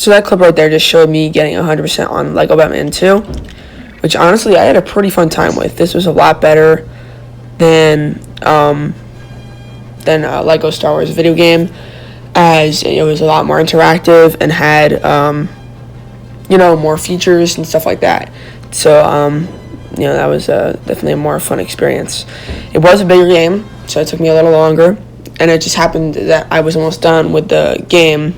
So that clip right there just showed me getting 100% on Lego Batman 2, which honestly I had a pretty fun time with. This was a lot better than Lego Star Wars video game, as it was a lot more interactive and had more features and stuff like that. So that was definitely a more fun experience. It was a bigger game, so it took me a little longer, and it just happened that I was almost done with the game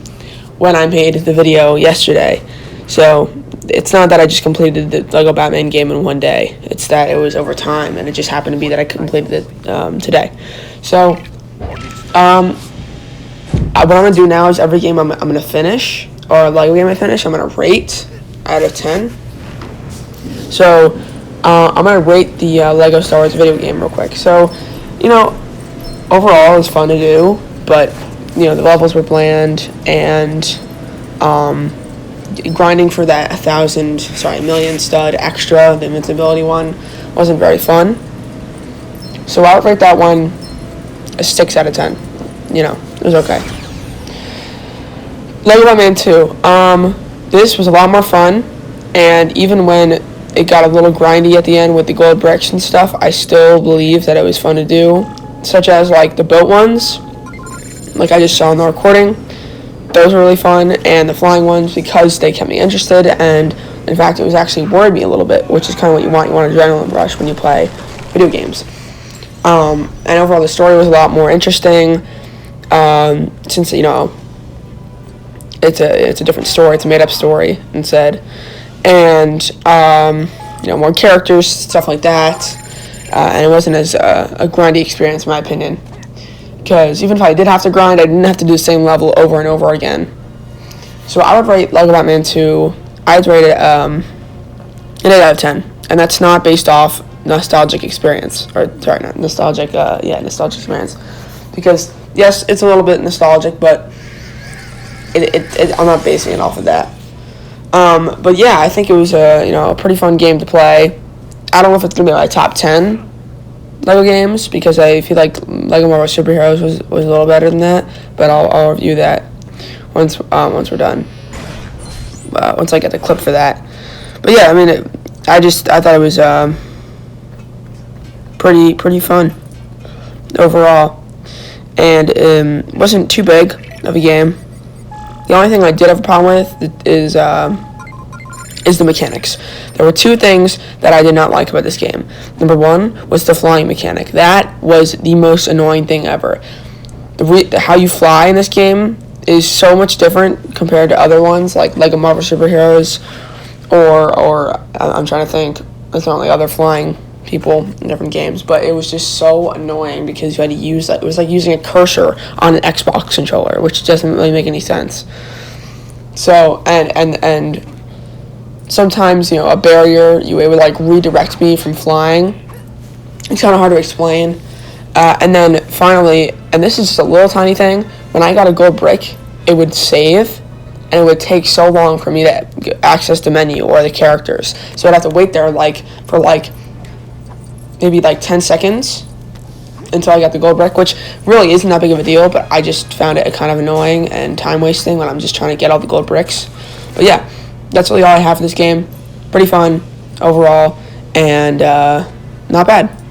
when I made the video yesterday. So it's not that I just completed the Lego Batman game in one day. It's that it was over time, and it just happened to be that I completed it today. So what I'm going to do now is every game I'm going to finish, or Lego game I finish, I'm going to rate out of 10. So I'm going to rate the Lego Star Wars video game real quick. So, overall it was fun to do, but the levels were bland, and grinding for that million stud extra, the invincibility one, wasn't very fun. So I would rate that one a 6 out of 10. It was okay. Lego Batman 2. This was a lot more fun, and even when it got a little grindy at the end with the gold bricks and stuff, I still believe that it was fun to do, such as like the boat ones, like I just saw in the recording. Those were really fun, and the flying ones, because they kept me interested, and in fact it was actually worried me a little bit, which is kind of what you want. You want an adrenaline rush when you play video games. And overall the story was a lot more interesting, since it's a different story. It's a made up story instead, and more characters, stuff like that, and it wasn't as a grindy experience in my opinion. Because even if I did have to grind, I didn't have to do the same level over and over again. So I would rate Lego Batman 2, I'd rate it an 8 out of 10. And that's not based off nostalgic experience. Nostalgic experience. Because, yes, it's a little bit nostalgic, but I'm not basing it off of that. But yeah, I think it was a pretty fun game to play. I don't know if it's going to be my top 10 Lego games, because I feel like Lego Marvel Superheroes was a little better than that, but I'll review that once we're done. Once I get the clip for that. But yeah, I mean, I thought it was pretty fun overall, and it wasn't too big of a game. The only thing I did have a problem with is the mechanics. There were two things that I did not like about this game. Number one was the flying mechanic. That was the most annoying thing ever. How you fly in this game is so much different compared to other ones, like Lego Marvel Superheroes, or I'm trying to think, there's not like other flying people in different games, but it was just so annoying because you had to use it was like using a cursor on an Xbox controller, which doesn't really make any sense. So, and sometimes, a barrier, it would like redirect me from flying. It's kind of hard to explain. And then finally, and this is just a little tiny thing, when I got a gold brick, it would save, and it would take so long for me to access the menu or the characters. So I'd have to wait there for maybe 10 seconds until I got the gold brick, which really isn't that big of a deal, but I just found it kind of annoying and time wasting when I'm just trying to get all the gold bricks. But yeah, that's really all I have for this game. Pretty fun overall, and not bad.